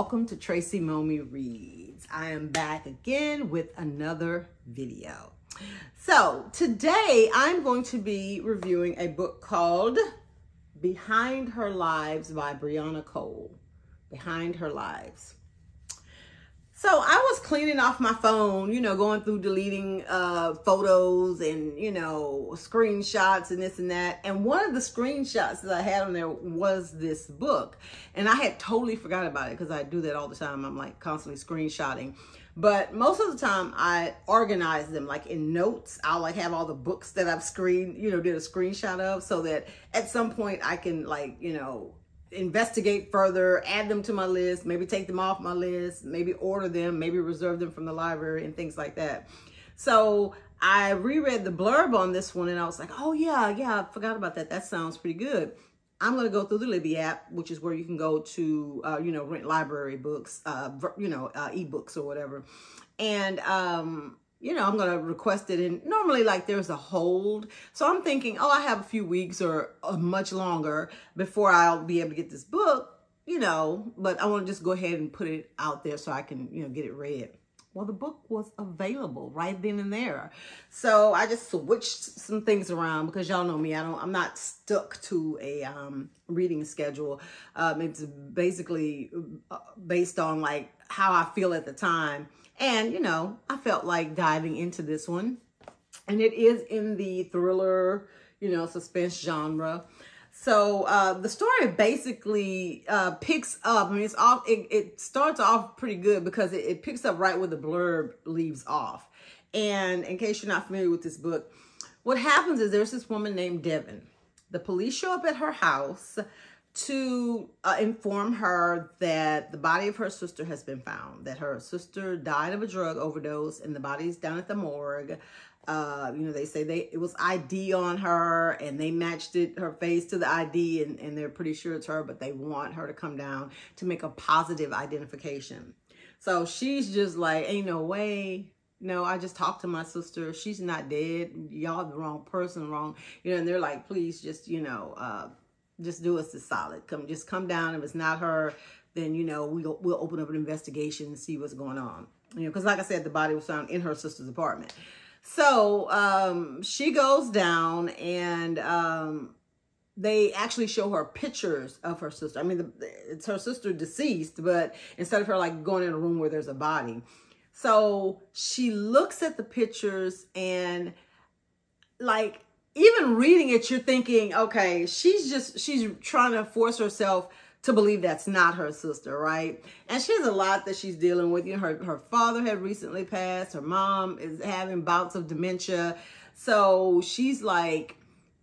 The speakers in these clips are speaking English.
welcome to Tracy Mommy Reads. I am back again with another video. So today I'm going to be reviewing a book called Behind Her Lives by Briana Cole. Behind Her Lives. So I was cleaning off my phone, going through deleting photos and, screenshots and this and that. And one of the screenshots that I had on there was this book. And I had totally forgot about it because I do that all the time. I'm like constantly screenshotting. But most of the time I organize them like in notes. I'll like have all the books that I've did a screenshot of so that at some point I can investigate further, add them to my list, maybe take them off my list, maybe order them, maybe reserve them from the library and things like that. So I reread the blurb on this one and I was like, oh yeah, I forgot about that. That sounds pretty good. I'm going to go through the Libby app, which is where you can go to, rent library books, ebooks or whatever. And, I'm going to request it. And normally there's a hold. So I'm thinking, I have a few weeks or much longer before I'll be able to get this book, but I want to just go ahead and put it out there so I can, get it read. Well, the book was available right then and there. So I just switched some things around because y'all know me. I'm not stuck to a reading schedule. It's basically based on how I feel at the time. And, I felt like diving into this one. And it is in the thriller, suspense genre. So the story basically picks up. I mean, it starts off pretty good because it picks up right where the blurb leaves off. And in case you're not familiar with this book, what happens is there's this woman named Devin. The police show up at her house to inform her that the body of her sister has been found, that her sister died of a drug overdose and the body's down at the morgue. They say it was ID on her and they matched her face to the ID and they're pretty sure it's her, but they want her to come down to make a positive identification. So she's just like, ain't no way. No, I just talked to my sister. She's not dead. Y'all the wrong person, wrong. And they're like, please just, just do us a solid. Just come down. If it's not her, then, we'll open up an investigation and see what's going on. Because like I said, the body was found in her sister's apartment. So she goes down and they actually show her pictures of her sister. I mean, it's her sister deceased, but instead of her going in a room where there's a body. So she looks at the pictures and even reading it, you're thinking, okay, she's trying to force herself to believe that's not her sister, right? And she has a lot that she's dealing with. Her father had recently passed. Her mom is having bouts of dementia. So she's like,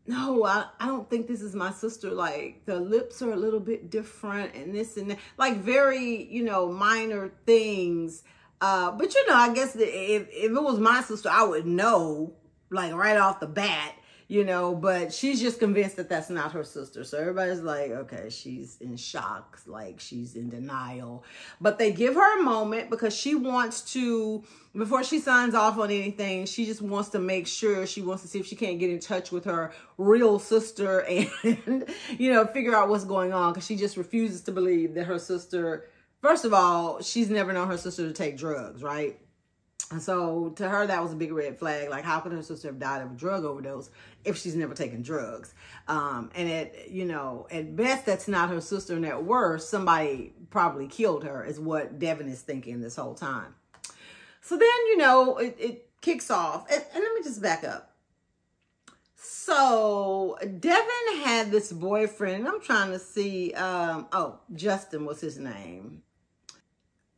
no, I don't think this is my sister. The lips are a little bit different and this and that. Very, minor things. But, I guess if it was my sister, I would know, right off the bat. But she's just convinced that that's not her sister. So everybody's like, okay, she's in shock, she's in denial. But they give her a moment because she wants to, before she signs off on anything, she just wants to make sure, she wants to see if she can't get in touch with her real sister and, figure out what's going on. Because she just refuses to believe that her sister, first of all, she's never known her sister to take drugs, right? And so to her, that was a big red flag. How could her sister have died of a drug overdose if she's never taken drugs? And at best, that's not her sister. And at worst, somebody probably killed her is what Devin is thinking this whole time. So then, it kicks off. And let me just back up. So Devin had this boyfriend. I'm trying to see. Justin was his name.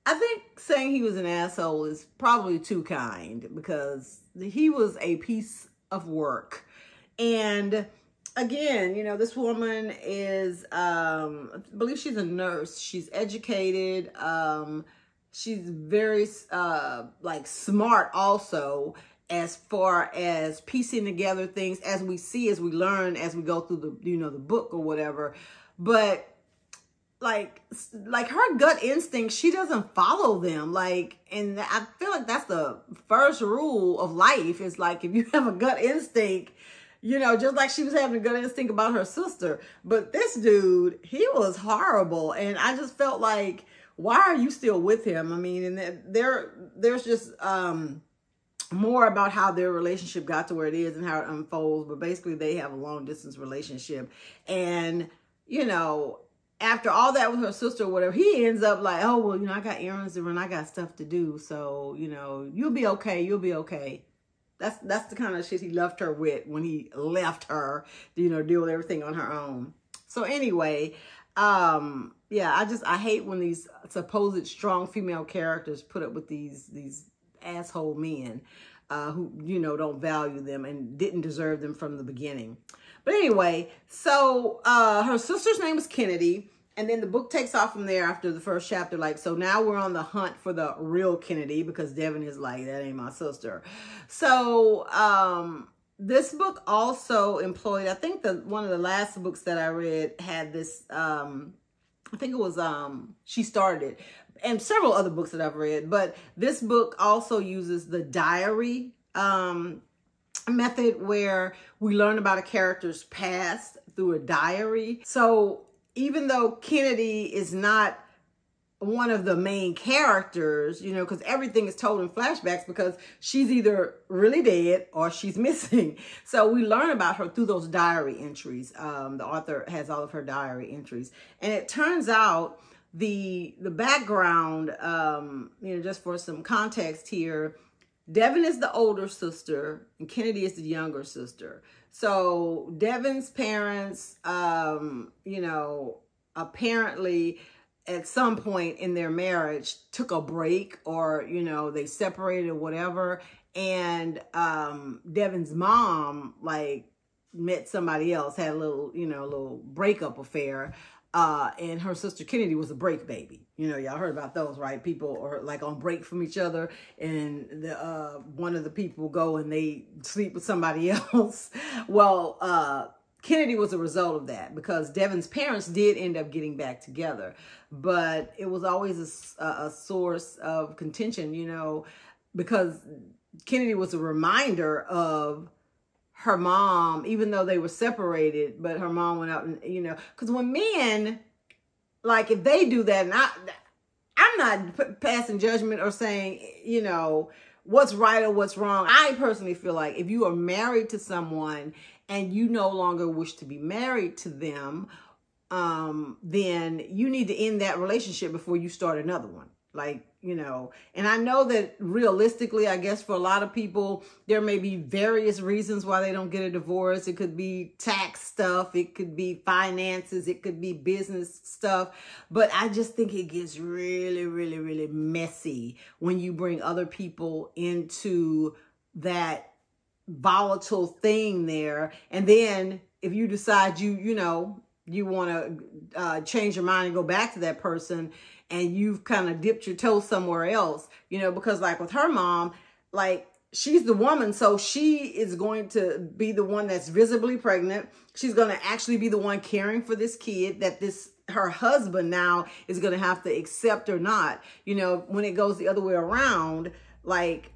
I think saying he was an asshole is probably too kind because he was a piece of work. And again, this woman is, I believe she's a nurse. She's educated. She's very, smart also as far as piecing together things as we see, as we learn, as we go through the, the book or whatever. But her gut instinct, she doesn't follow them. And I feel like that's the first rule of life is if you have a gut instinct, just like she was having a gut instinct about her sister. But this dude, he was horrible. And I just felt like why are you still with him? I mean, and there's just more about how their relationship got to where it is and how it unfolds. But basically, they have a long distance relationship. And, you know, after all that with her sister or whatever, he ends up like, oh, well, you know, I got errands to run. I got stuff to do. So, you know, you'll be okay. You'll be okay. That's the kind of shit he left her with when he left her, you know, deal with everything on her own. So anyway, yeah, I hate when these supposed strong female characters put up with these asshole men who, you know, don't value them and didn't deserve them from the beginning. But anyway, so her sister's name is Kennedy. And then the book takes off from there after the first chapter. Like, so now we're on the hunt for the real Kennedy because Devin is like, that ain't my sister. So this book also employed, I think one of the last books that I read had this, I think it was She Started, and several other books that I've read. But this book also uses the diary method where we learn about a character's past through a diary. So even though Kennedy is not one of the main characters, you know, because everything is told in flashbacks because she's either really dead or she's missing. So we learn about her through those diary entries. The author has all of her diary entries. And it turns out the background, you know, just for some context here, Devin is the older sister and Kennedy is the younger sister. So Devin's parents, you know, apparently at some point in their marriage took a break, or, you know, they separated or whatever. And Devin's mom, like, met somebody else, had a little, you know, a little breakup affair. And her sister Kennedy was a break baby. You know, y'all heard about those, right? People are like on break from each other, and one of the people go and they sleep with somebody else. Well, Kennedy was a result of that because Devin's parents did end up getting back together, but it was always a source of contention, you know, because Kennedy was a reminder of her mom, even though they were separated, but her mom went out and, you know, because when men, like, if they do that, and I'm not passing judgment or saying, you know, what's right or what's wrong. I personally feel like if you are married to someone and you no longer wish to be married to them, then you need to end that relationship before you start another one. Like, you know, and I know that realistically, I guess for a lot of people, there may be various reasons why they don't get a divorce. It could be tax stuff. It could be finances. It could be business stuff. But I just think it gets really, really, really messy when you bring other people into that volatile thing there. And then if you decide you know, you want to change your mind and go back to that person, and you've kind of dipped your toe somewhere else, you know, because like with her mom, like she's the woman. So she is going to be the one that's visibly pregnant. She's going to actually be the one caring for this kid that her husband now is going to have to accept or not. You know, when it goes the other way around, like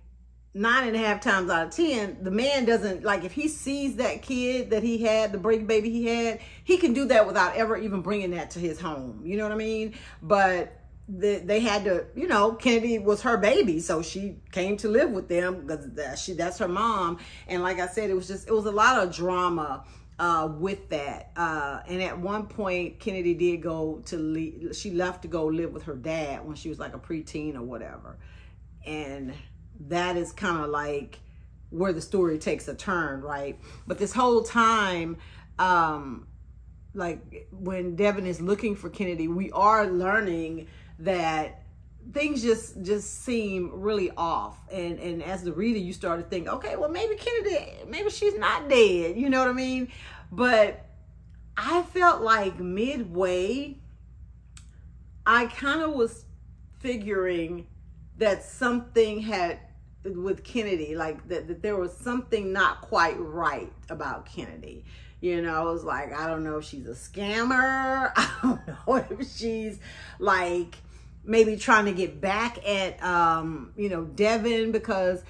9.5 times out of 10, the man doesn't, like, if he sees that kid that he had, the break baby he had, he can do that without ever even bringing that to his home. You know what I mean? But they had to, you know, Kennedy was her baby, so she came to live with them because that's her mom. And like I said, it was a lot of drama with that. And at one point, Kennedy did she left to go live with her dad when she was like a preteen or whatever. And that is kind of like where the story takes a turn, right? But this whole time, like when Devin is looking for Kennedy, we are learning that things just seem really off. And as the reader, you start to think, okay, well, maybe Kennedy, maybe she's not dead. You know what I mean? But I felt like midway, I kind of was figuring that something had with Kennedy, like that there was something not quite right about Kennedy. You know, I was like, I don't know if she's a scammer. I don't know if she's like maybe trying to get back at, you know, Devin, because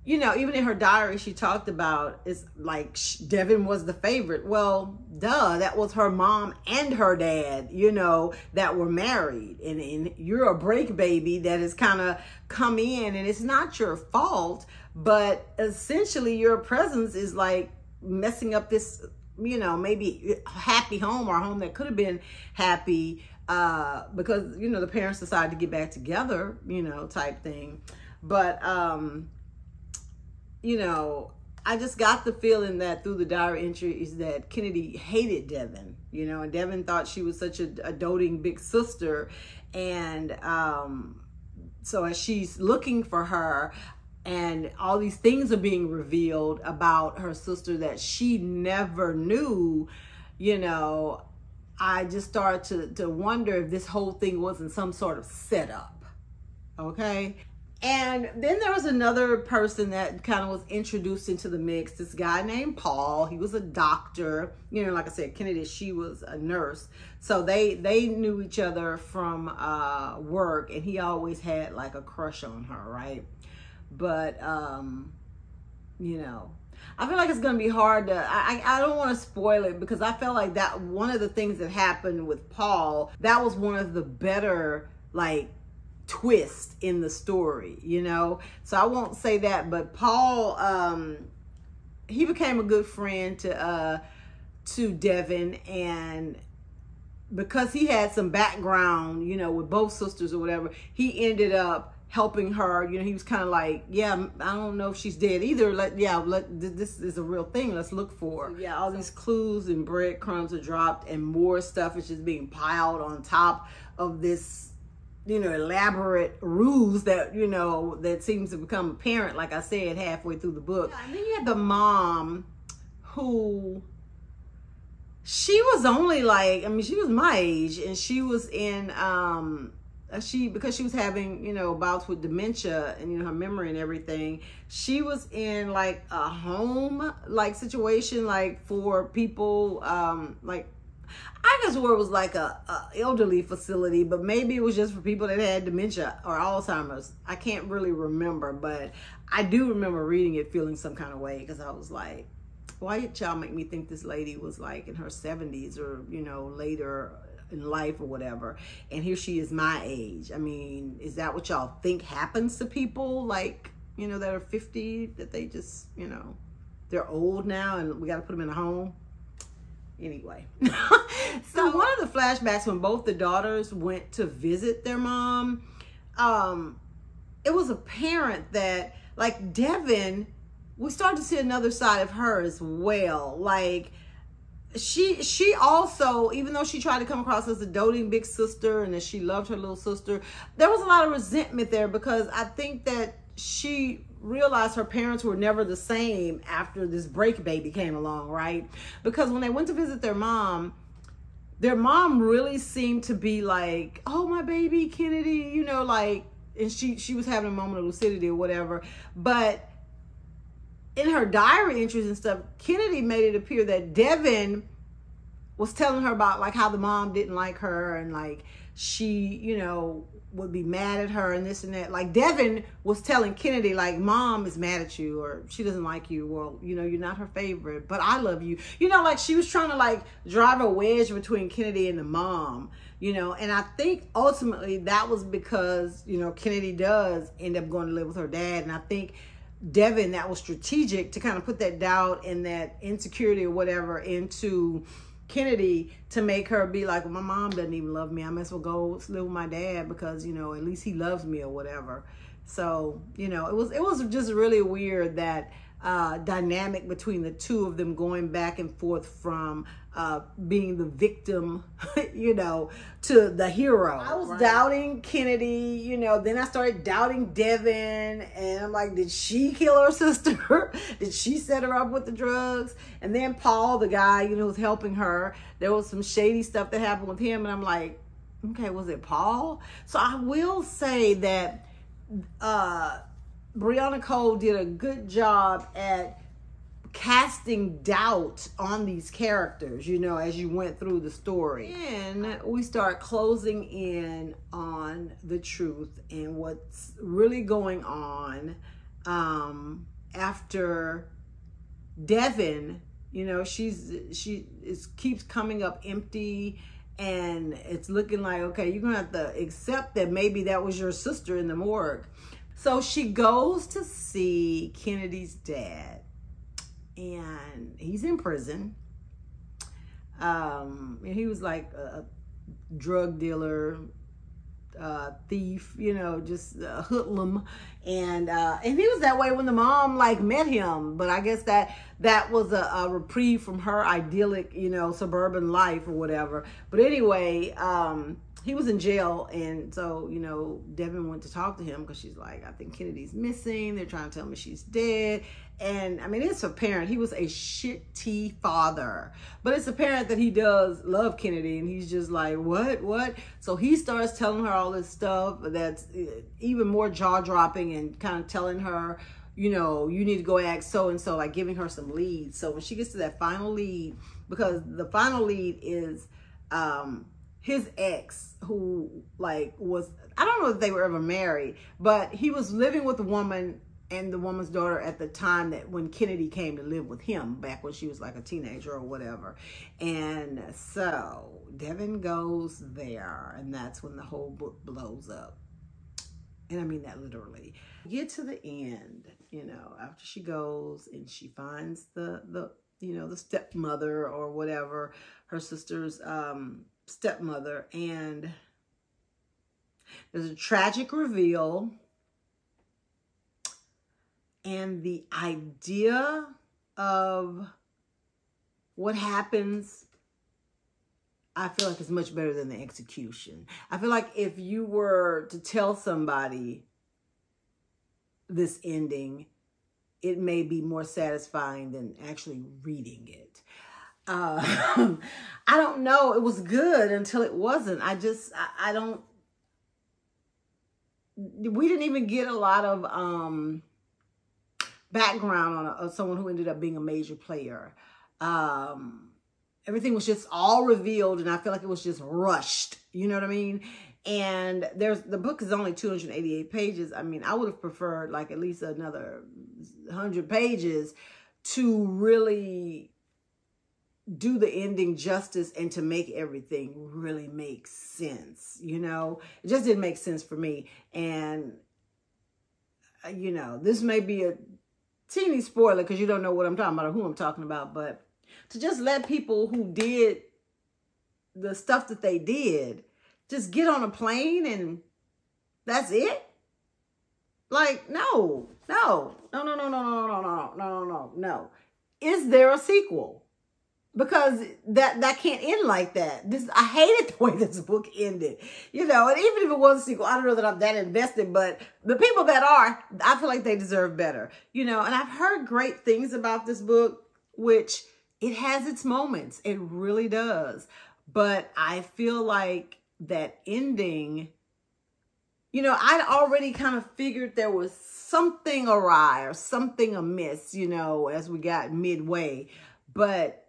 you know, even in her diary, she talked about it's like Devin was the favorite. Well, duh, that was her mom and her dad, you know, that were married. And you're a break baby that has kind of come in, and it's not your fault, but essentially your presence is like messing up this, you know, maybe happy home, or a home that could have been happy because, you know, the parents decided to get back together, you know, type thing. But, you know, I just got the feeling that through the diary entries that Kennedy hated Devin, you know, and Devin thought she was such a doting big sister. And so as she's looking for her, and all these things are being revealed about her sister that she never knew, you know, I just started to wonder if this whole thing wasn't some sort of setup, okay? And then there was another person that kind of was introduced into the mix, this guy named Paul. He was a doctor. You know, like I said, Kennedy, she was a nurse. So they knew each other from work, and he always had like a crush on her, right? But, you know, I feel like it's going to be hard to, I don't want to spoil it, because I felt like that one of the things that happened with Paul, that was one of the better, like, twist in the story, you know? So I won't say that, but Paul, he became a good friend to Devin, and because he had some background, you know, with both sisters or whatever, he ended up helping her. You know, he was kind of like, yeah, I don't know if she's dead either. This is a real thing. Let's look for her. Yeah, all these clues and breadcrumbs are dropped, and more stuff is just being piled on top of this, you know, elaborate ruse that, you know, that seems to become apparent, like I said, halfway through the book. Yeah, and then you had the mom who, she was only like, I mean, she was my age, and she was in, because she was having, you know, bouts with dementia and, you know, her memory and everything, she was in like a home like situation, like for people, like, I guess where it was like a elderly facility, but maybe it was just for people that had dementia or Alzheimer's. I can't really remember, but I do remember reading it feeling some kind of way, because I was like, why did y'all make me think this lady was like in her 70s or, you know, later in life or whatever, and here she is my age. I mean, is that what y'all think happens to people, like, you know, that are 50, that they just, you know, they're old now and we got to put them in a home? Anyway, so one of the flashbacks when both the daughters went to visit their mom, it was apparent that, like, Devin, we started to see another side of her as well. Like, she also, even though she tried to come across as a doting big sister and that she loved her little sister, there was a lot of resentment there, because I think that she realized her parents were never the same after this break baby came along, right? Because when they went to visit their mom really seemed to be like, oh, my baby Kennedy, you know, like, and she was having a moment of lucidity or whatever. But in her diary entries and stuff, Kennedy made it appear that Devin was telling her about like how the mom didn't like her, and like she, you know, would be mad at her and this and that. Like, Devin was telling Kennedy, like, mom is mad at you, or she doesn't like you, or, you know, you're not her favorite, but I love you. You know, like, she was trying to like drive a wedge between Kennedy and the mom, you know. And I think ultimately that was because, you know, Kennedy does end up going to live with her dad. And I think Devin, that was strategic to kind of put that doubt and that insecurity or whatever into Kennedy, to make her be like, well, my mom doesn't even love me, I might as well go live with my dad, because, you know, at least he loves me or whatever. So, you know, it was just really weird, that dynamic between the two of them going back and forth from being the victim, you know, to the hero. I was doubting Kennedy, you know, then I started doubting Devin, and I'm like, did she kill her sister? Did she set her up with the drugs? And then Paul, the guy, you know, was helping her, there was some shady stuff that happened with him, and I'm like, okay, was it Paul? So I will say that Briana Cole did a good job at casting doubt on these characters, you know, as you went through the story. And we start closing in on the truth and what's really going on. after Devin, you know, she keeps coming up empty, and it's looking like, okay, you're gonna have to accept that maybe that was your sister in the morgue. So she goes to see Kennedy's dad, and he's in prison. And he was like a drug dealer, thief, you know, just a hoodlum, and he was that way when the mom like met him. But I guess that was a reprieve from her idyllic, you know, suburban life or whatever. But anyway, he was in jail, and so, you know, Devin went to talk to him because she's like, I think Kennedy's missing. They're trying to tell me she's dead. And I mean, it's apparent he was a shitty father, but it's apparent that he does love Kennedy, and he's just like, what? So he starts telling her all this stuff that's even more jaw-dropping, and kind of telling her, you know, you need to go ask so-and-so, like giving her some leads. So when she gets to that final lead, because the final lead is his ex, who like was, I don't know if they were ever married, but he was living with a woman and the woman's daughter at the time that when Kennedy came to live with him, back when she was like a teenager or whatever. And so Devin goes there, and that's when the whole book blows up. And I mean that literally. Get to the end, you know, after she goes and she finds the you know, the stepmother or whatever, her sister's stepmother, and there's a tragic reveal. And the idea of what happens, I feel like, is much better than the execution. I feel like if you were to tell somebody this ending, it may be more satisfying than actually reading it. I don't know. It was good until it wasn't. I don't, we didn't even get a lot of, background on someone who ended up being a major player. Everything was just all revealed, and I feel like it was just rushed. You know what I mean? And the book is only 288 pages. I mean, I would have preferred like at least another 100 pages to really do the ending justice and to make everything really make sense. You know, it just didn't make sense for me. And, you know, this may be a teeny spoiler because you don't know what I'm talking about or who I'm talking about, but to just let people who did the stuff that they did just get on a plane and that's it? Like, no. Is there a sequel? Because that can't end like that. I hated the way this book ended. You know, and even if it was a sequel, I don't know that I'm that invested, but the people that are, I feel like they deserve better. You know, and I've heard great things about this book, which it has its moments. It really does. But I feel like that ending, you know, I'd already kind of figured there was something awry or something amiss, you know, as we got midway. But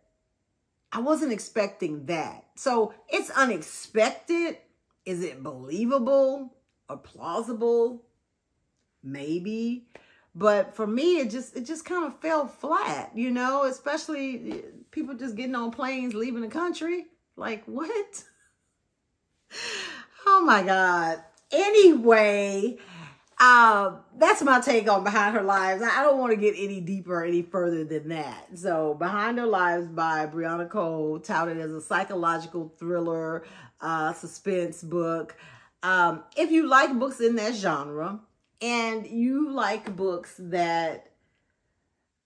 I wasn't expecting that. So it's unexpected. Is it believable or plausible? Maybe. But for me, it just kind of fell flat, you know, especially people just getting on planes, leaving the country. Like, what? Oh my God. Anyway, that's my take on Behind Her Lives. I don't want to get any deeper, any further than that. So Behind Her Lives by Briana Cole, touted as a psychological thriller, suspense book. If you like books in that genre and you like books that,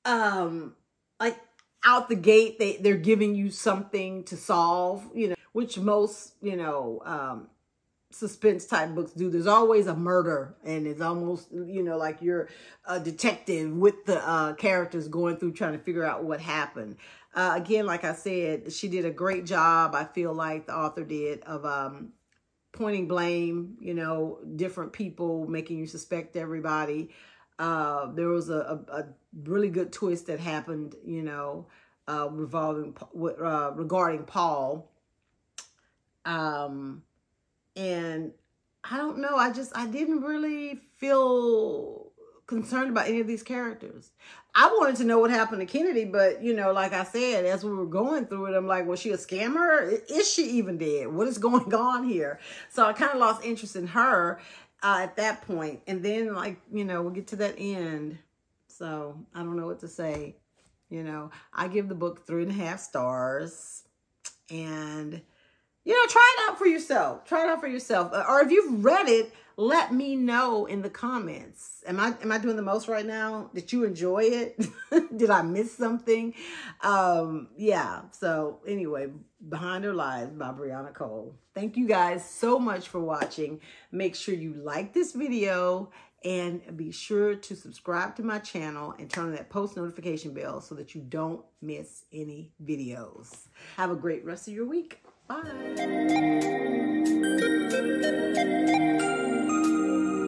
like out the gate, they're giving you something to solve, you know, which most, you know, suspense type books do. There's always a murder, and it's almost, you know, like you're a detective with the characters going through trying to figure out what happened. Again, like I said, she did a great job, I feel like the author did, of pointing blame, you know, different people, making you suspect everybody. There was a really good twist that happened, you know, regarding Paul. And I don't know, I didn't really feel concerned about any of these characters. I wanted to know what happened to Kennedy, but, you know, like I said, as we were going through it, I'm like, was she a scammer? Is she even dead? What is going on here? So I kind of lost interest in her at that point. And then, like, you know, we'll get to that end. So I don't know what to say. You know, I give the book 3.5 stars. And, you know, try it out for yourself. Try it out for yourself. Or if you've read it, let me know in the comments. Am I doing the most right now? Did you enjoy it? Did I miss something? Yeah. So anyway, Behind Her Lies by Briana Cole. Thank you guys so much for watching. Make sure you like this video and be sure to subscribe to my channel and turn on that post notification bell so that you don't miss any videos. Have a great rest of your week. Bye.